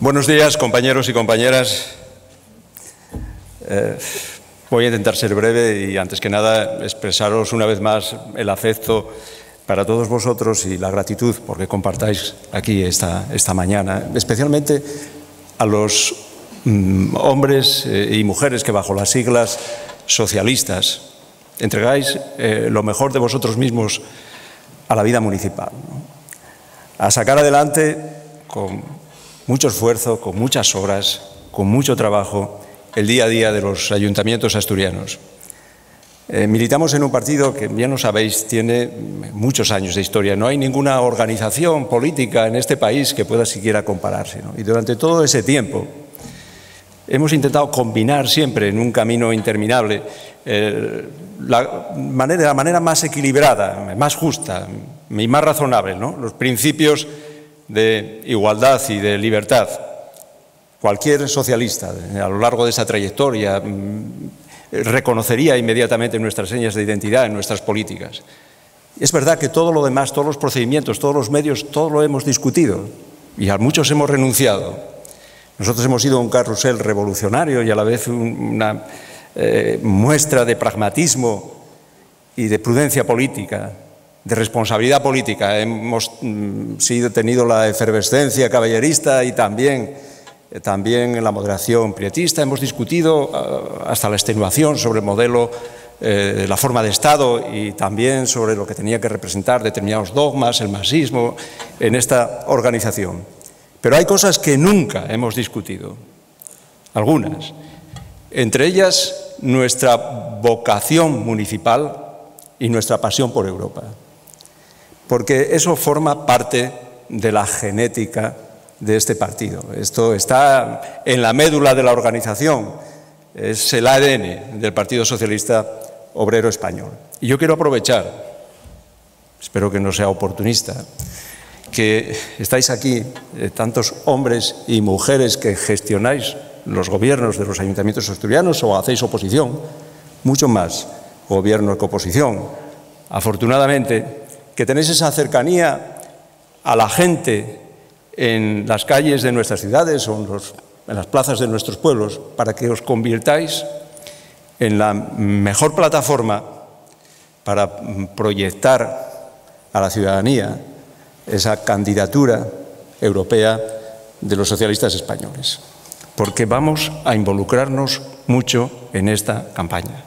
Buenos días, compañeros y compañeras. Voy a intentar ser breve y, antes que nada, expresaros una vez más el afecto para todos vosotros y la gratitud porque compartáis aquí esta mañana, especialmente a los hombres y mujeres que, bajo las siglas socialistas, entregáis lo mejor de vosotros mismos a la vida municipal, ¿no? A sacar adelante con mucho esfuerzo, con muchas horas, con mucho trabajo, el día a día de los ayuntamientos asturianos. Militamos en un partido que, bien lo sabéis, tiene muchos años de historia. No hay ninguna organización política en este país que pueda siquiera compararse, ¿no? Y durante todo ese tiempo hemos intentado combinar siempre en un camino interminable la manera más equilibrada, más justa y más razonable, ¿no? Los principios de igualdad y de libertad. Cualquier socialista a lo largo de esa trayectoria reconocería inmediatamente nuestras señas de identidad en nuestras políticas. Es verdad que todo lo demás, todos los procedimientos, todos los medios, todo lo hemos discutido y a muchos hemos renunciado. Nosotros hemos sido un carrusel revolucionario y a la vez una muestra de pragmatismo y de prudencia política, de responsabilidad política. Hemos tenido la efervescencia caballerista y también la moderación prietista. Hemos discutido hasta la extenuación sobre el modelo, la forma de Estado y también sobre lo que tenía que representar determinados dogmas, el marxismo, en esta organización. Pero hay cosas que nunca hemos discutido, algunas. Entre ellas, nuestra vocación municipal y nuestra pasión por Europa. Porque eso forma parte de la genética de este partido. Esto está en la médula de la organización, es el ADN del Partido Socialista Obrero Español. Y yo quiero aprovechar, espero que no sea oportunista, que estáis aquí, tantos hombres y mujeres que gestionáis los gobiernos de los ayuntamientos asturianos o hacéis oposición, mucho más gobierno que oposición. Afortunadamente, que tenéis esa cercanía a la gente en las calles de nuestras ciudades o en las plazas de nuestros pueblos, para que os convirtáis en la mejor plataforma para proyectar a la ciudadanía esa candidatura europea de los socialistas españoles. Porque vamos a involucrarnos mucho en esta campaña.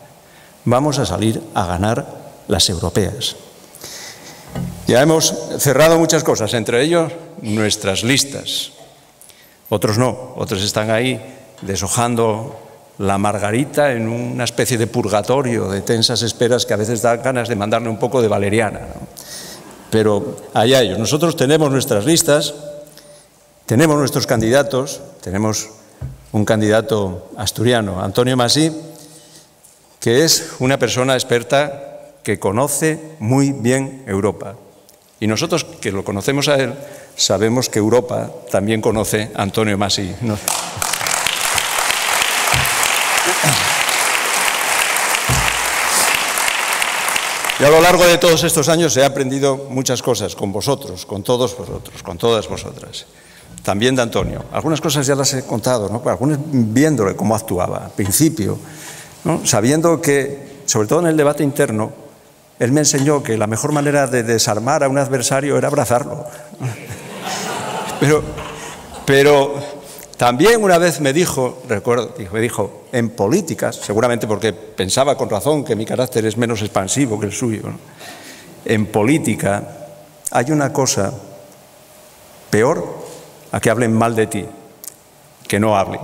Vamos a salir a ganar las europeas. Ya hemos cerrado muchas cosas, entre ellos nuestras listas. Otros no, otros están ahí deshojando la margarita en una especie de purgatorio de tensas esperas que a veces dan ganas de mandarle un poco de valeriana, ¿no? Pero allá ellos. Nosotros tenemos nuestras listas, tenemos nuestros candidatos, tenemos un candidato asturiano, Antonio Masí, que es una persona experta que conoce muy bien Europa. Y nosotros, que lo conocemos a él, sabemos que Europa también conoce a Antonio Masí, ¿no? Y a lo largo de todos estos años he aprendido muchas cosas con vosotros, con todos vosotros, con todas vosotras. También de Antonio. Algunas cosas ya las he contado, ¿no? Algunas viéndole cómo actuaba al principio, ¿no? Sabiendo que, sobre todo en el debate interno, él me enseñó que la mejor manera de desarmar a un adversario era abrazarlo. Pero también una vez me dijo, recuerdo, me dijo, en políticas, seguramente porque pensaba con razón que mi carácter es menos expansivo que el suyo, ¿no? En política hay una cosa peor a que hablen mal de ti, que no hablen.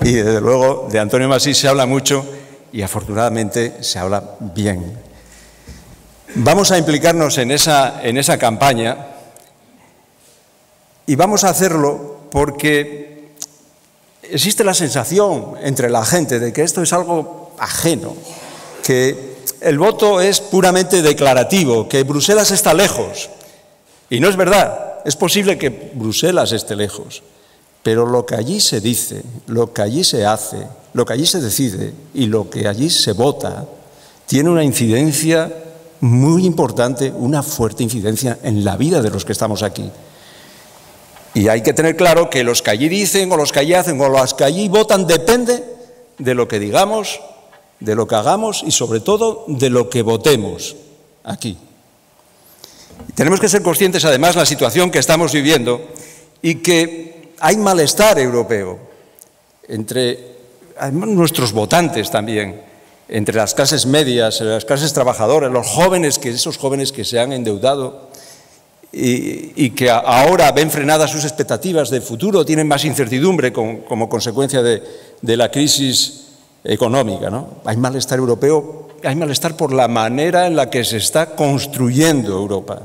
Y desde luego de Antonio Masí se habla mucho y afortunadamente se habla bien. Vamos a implicarnos en esa campaña y vamos a hacerlo porque existe la sensación entre la gente de que esto es algo ajeno, que el voto es puramente declarativo, que Bruselas está lejos. Y no es verdad, es posible que Bruselas esté lejos, pero lo que allí se dice, lo que allí se hace, lo que allí se decide y lo que allí se vota tiene una incidencia muy importante, una fuerte incidencia en la vida de los que estamos aquí. Y hay que tener claro que los que allí dicen o los que allí hacen o los que allí votan depende de lo que digamos, de lo que hagamos y sobre todo de lo que votemos aquí. Tenemos que ser conscientes además de la situación que estamos viviendo y que hay malestar europeo entre nuestros votantes también, entre las clases medias, las clases trabajadoras, los jóvenes, esos jóvenes que se han endeudado y que ahora ven frenadas sus expectativas de futuro, tienen más incertidumbre como consecuencia de la crisis económica, ¿no? Hay malestar europeo, hay malestar por la manera en la que se está construyendo Europa.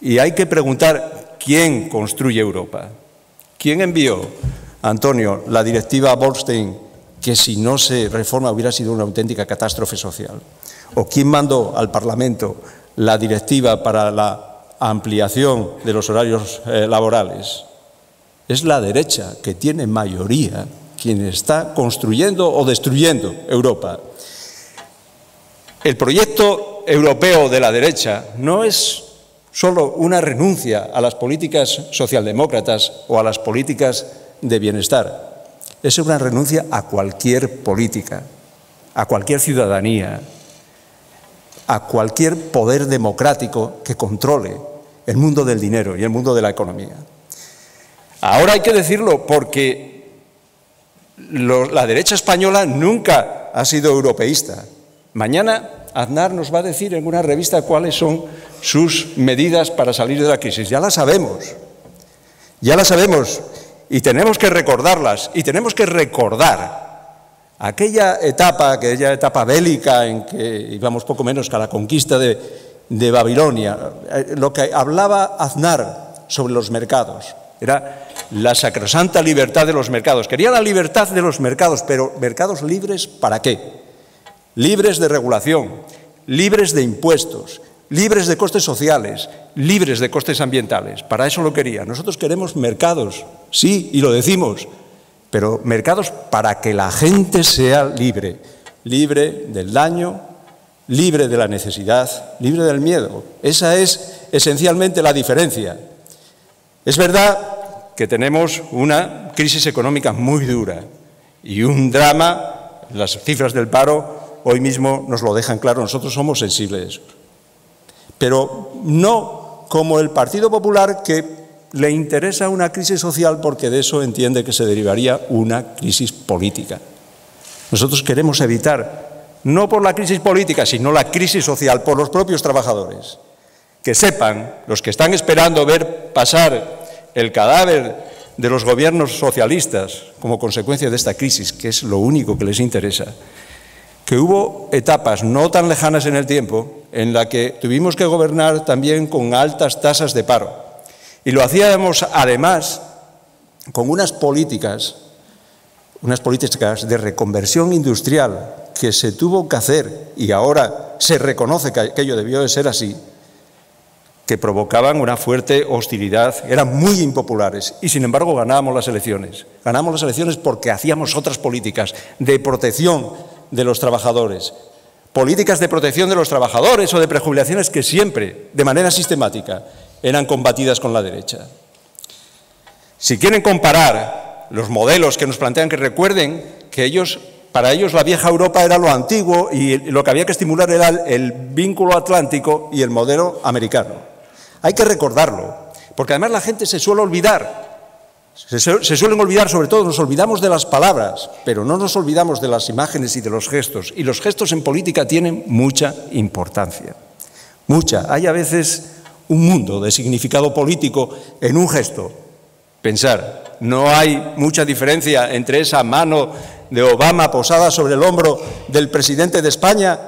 Y hay que preguntar quién construye Europa. ¿Quién envió, Antonio, la directiva Bolkestein, que si no se reforma hubiera sido una auténtica catástrofe social? ¿O quién mandó al Parlamento la directiva para la ampliación de los horarios laborales? Es la derecha, que tiene mayoría, quien está construyendo o destruyendo Europa. El proyecto europeo de la derecha no es solo una renuncia a las políticas socialdemócratas o a las políticas de bienestar. Es una renuncia a cualquier política, a cualquier ciudadanía, a cualquier poder democrático que controle el mundo del dinero y el mundo de la economía. Ahora hay que decirlo porque la derecha española nunca ha sido europeísta. Mañana Aznar nos va a decir en una revista cuáles son sus medidas para salir de la crisis. Ya las sabemos y tenemos que recordarlas y tenemos que recordar aquella etapa bélica en que íbamos poco menos que a la conquista de Babilonia. Lo que hablaba Aznar sobre los mercados era la sacrosanta libertad de los mercados. Quería la libertad de los mercados, pero ¿mercados libres para qué? Libres de regulación, libres de impuestos, libres de costes sociales, libres de costes ambientales. Para eso lo quería. Nosotros queremos mercados, sí, y lo decimos, pero mercados para que la gente sea libre, libre del daño, libre de la necesidad, libre del miedo. Esa es esencialmente la diferencia. Es verdad que tenemos una crisis económica muy dura y un drama. Las cifras del paro hoy mismo nos lo dejan claro, nosotros somos sensibles de eso. Pero no como el Partido Popular, que le interesa una crisis social porque de eso entiende que se derivaría una crisis política. Nosotros queremos evitar, no por la crisis política, sino la crisis social, por los propios trabajadores. Que sepan, los que están esperando ver pasar el cadáver de los gobiernos socialistas como consecuencia de esta crisis, que es lo único que les interesa, que hubo etapas no tan lejanas en el tiempo en la que tuvimos que gobernar también con altas tasas de paro. Y lo hacíamos además con unas políticas de reconversión industrial que se tuvo que hacer y ahora se reconoce que aquello debió de ser así, que provocaban una fuerte hostilidad, eran muy impopulares y sin embargo ganábamos las elecciones. Ganamos las elecciones porque hacíamos otras políticas de protección de los trabajadores, políticas de protección de los trabajadores o de prejubilaciones que siempre, de manera sistemática, eran combatidas con la derecha. Si quieren comparar los modelos que nos plantean, que recuerden que para ellos la vieja Europa era lo antiguo y lo que había que estimular era el vínculo atlántico y el modelo americano. Hay que recordarlo, porque además la gente se suele olvidar. Se suelen olvidar, sobre todo, nos olvidamos de las palabras, pero no nos olvidamos de las imágenes y de los gestos. Y los gestos en política tienen mucha importancia. Mucha. Hay a veces un mundo de significado político en un gesto. Pensar, no hay mucha diferencia entre esa mano de Obama posada sobre el hombro del presidente de España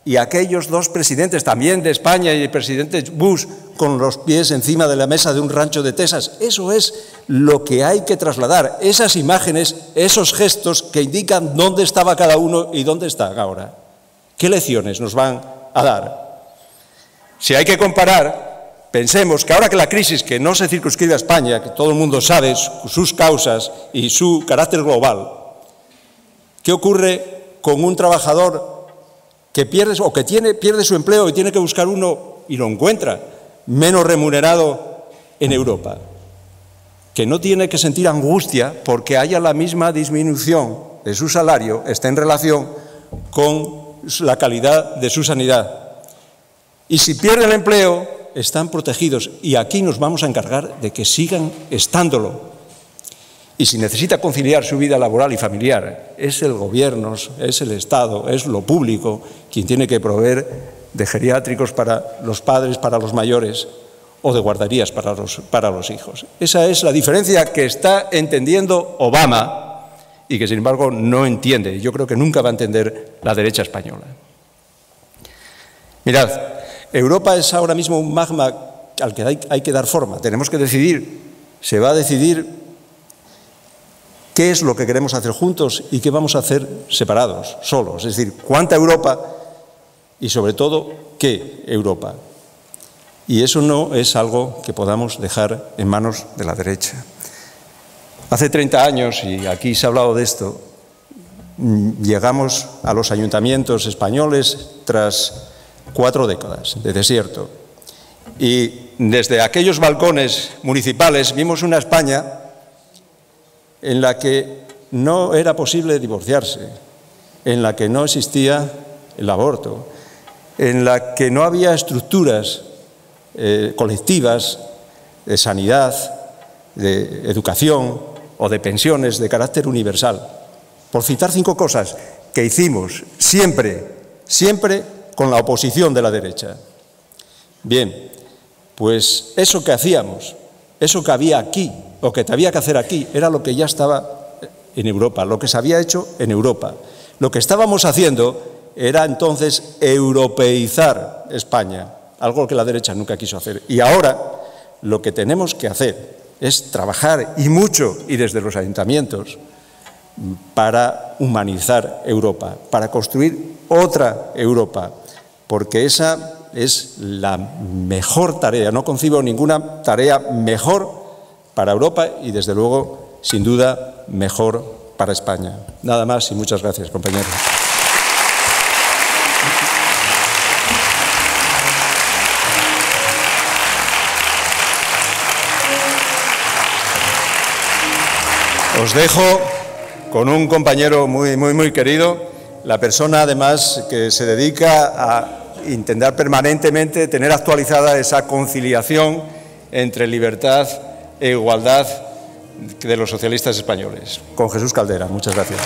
y aquellos dos presidentes también de España y el presidente Bush con los pies encima de la mesa de un rancho de Texas. Eso es lo que hay que trasladar, esas imágenes, esos gestos que indican dónde estaba cada uno y dónde están ahora. ¿Qué lecciones nos van a dar? Si hay que comparar, pensemos que ahora que la crisis, que no se circunscribe a España, que todo el mundo sabe sus causas y su carácter global, ¿qué ocurre con un trabajador que pierde su empleo y tiene que buscar uno y lo encuentra menos remunerado en Europa? que no tiene que sentir angustia porque haya la misma disminución de su salario, esté en relación con la calidad de su sanidad. Y si pierde el empleo, están protegidos y aquí nos vamos a encargar de que sigan estándolo. Y si necesita conciliar su vida laboral y familiar, es el gobierno, es el Estado, es lo público quien tiene que proveer de geriátricos para los padres, para los mayores, o de guarderías para los hijos. Esa es la diferencia que está entendiendo Obama y que, sin embargo, no entiende. Yo creo que nunca va a entender la derecha española. Mirad, Europa es ahora mismo un magma al que hay que dar forma. Tenemos que decidir, se va a decidir qué es lo que queremos hacer juntos y qué vamos a hacer separados, solos. Es decir, cuánta Europa y, sobre todo, qué Europa. Y eso no es algo que podamos dejar en manos de la derecha. Hace 30 años, y aquí se ha hablado de esto, llegamos a los ayuntamientos españoles tras 4 décadas de desierto. Y desde aquellos balcones municipales vimos una España en la que no era posible divorciarse, en la que no existía el aborto, en la que no había estructuras colectivas de sanidad, de educación o de pensiones de carácter universal. Por citar 5 cosas que hicimos siempre con la oposición de la derecha. Bien, pues eso que hacíamos, eso que había aquí, o que había que hacer aquí, era lo que ya estaba en Europa, lo que se había hecho en Europa. Lo que estábamos haciendo era entonces europeizar España, algo que la derecha nunca quiso hacer. Y ahora lo que tenemos que hacer es trabajar, y mucho, y desde los ayuntamientos, para humanizar Europa, para construir otra Europa, porque esa es la mejor tarea. No concibo ninguna tarea mejor para Europa y, desde luego, sin duda, mejor para España. Nada más y muchas gracias, compañeros. Os dejo con un compañero muy querido, la persona además que se dedica a intentar permanentemente tener actualizada esa conciliación entre libertad e igualdad de los socialistas españoles. Con Jesús Caldera. Muchas gracias.